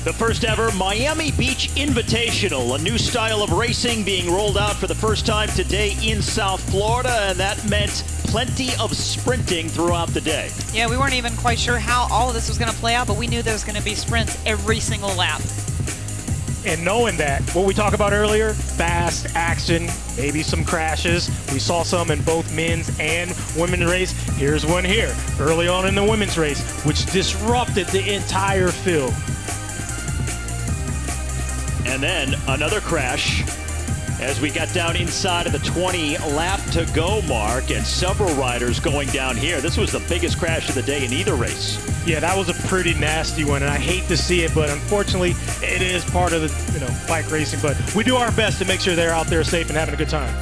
The first ever Miami Beach Invitational, a new style of racing being rolled out for the first time today in South Florida, and that meant plenty of sprinting throughout the day. Yeah, we weren't even quite sure how all of this was going to play out, but we knew there was going to be sprints every single lap. And knowing that, what we talked about earlier, fast action, maybe some crashes. We saw some in both men's and women's race. Here's one here, early on in the women's race, which disrupted the entire field. And then another crash as we got down inside of the 20 lap to go mark, and several riders going down here. This was the biggest crash of the day in either race. Yeah, that was a pretty nasty one, and I hate to see it, but unfortunately it is part of the bike racing. But we do our best to make sure they're out there safe and having a good time.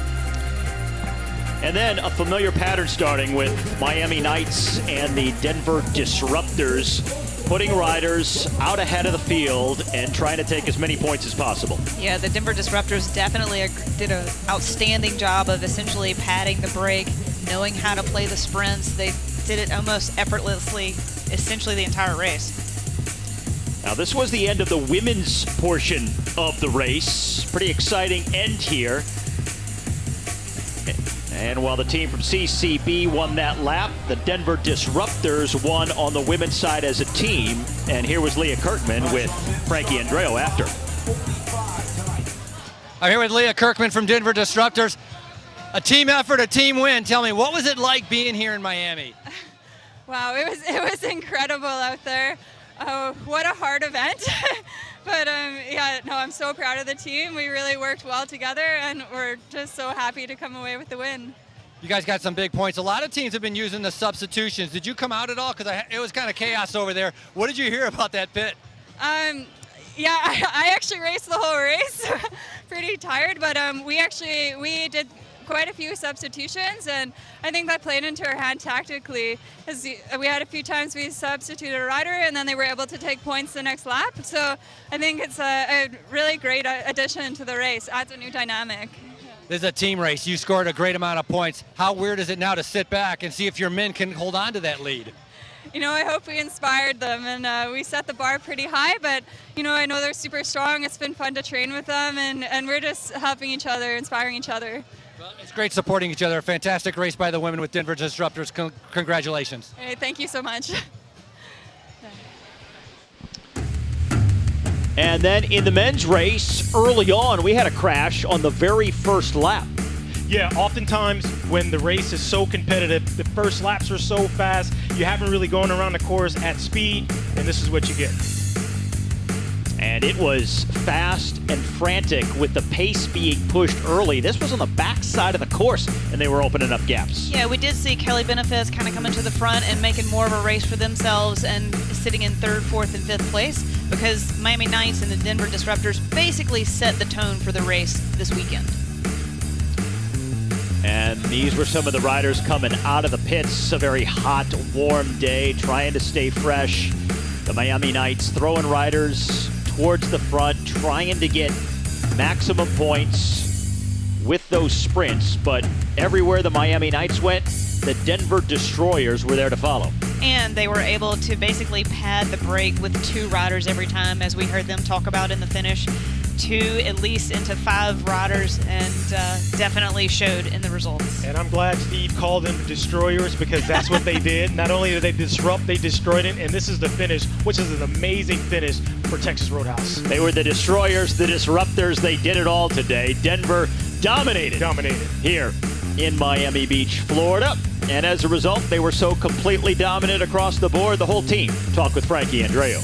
And then a familiar pattern starting with Miami Knights and the Denver Disruptors, putting riders out ahead of the field and trying to take as many points as possible. Yeah, the Denver Disruptors definitely did an outstanding job of essentially padding the brake, knowing how to play the sprints. They did it almost effortlessly, essentially the entire race. Now this was the end of the women's portion of the race. Pretty exciting end here. And while the team from CCB won that lap, the Denver Disruptors won on the women's side as a team. And here was Leah Kirkman with Frankie Andreo after. I'm here with Leah Kirkman from Denver Disruptors. A team effort, a team win. Tell me, what was it like being here in Miami? Wow, it was incredible out there. What a hard event. But yeah, no, I'm so proud of the team. We really worked well together, and we're just so happy to come away with the win. You guys got some big points. A lot of teams have been using the substitutions. Did you come out at all? Because it was kind of chaos over there. What did you hear about that pit? Yeah, I actually raced the whole race. Pretty tired, but we did quite a few substitutions, and I think that played into our hand tactically, as we had a few times we substituted a rider and then they were able to take points the next lap. So I think it's a really great addition to the race, adds a new dynamic. This is a team race. You scored a great amount of points. How weird is it now to sit back and see if your men can hold on to that lead? You know, I hope we inspired them, and we set the bar pretty high, but I know they're super strong. It's been fun to train with them, and we're just helping each other, inspiring each other. Well, it's great supporting each other. A fantastic race by the women with Denver Disruptors. Congratulations. Hey, thank you so much. And then in the men's race, early on, we had a crash on the very first lap. Yeah, oftentimes when the race is so competitive, the first laps are so fast, you haven't really gone around the course at speed, and this is what you get. And it was fast and frantic with the pace being pushed early. This was on the back side of the course, and they were opening up gaps. Yeah, we did see Kelly Benefits kind of coming to the front and making more of a race for themselves and sitting in third, fourth, and fifth place, because Miami Knights and the Denver Disruptors basically set the tone for the race this weekend. And these were some of the riders coming out of the pits. A very hot, warm day, trying to stay fresh. The Miami Knights throwing riders towards the front, trying to get maximum points with those sprints. But everywhere the Miami Knights went, the Denver Destroyers were there to follow. And they were able to basically pad the brake with two riders every time, as we heard them talk about in the finish. 2 at least into 5 riders, and definitely showed in the results. And I'm glad Steve called them Destroyers, because that's what they did. Not only did they disrupt, they destroyed it, and this is the finish, which is an amazing finish for Texas Roadhouse. They were the Destroyers, the Disruptors. They did it all today. Denver dominated here in Miami Beach, Florida. And as a result, they were so completely dominant across the board. The whole team talked with Frankie Andreo.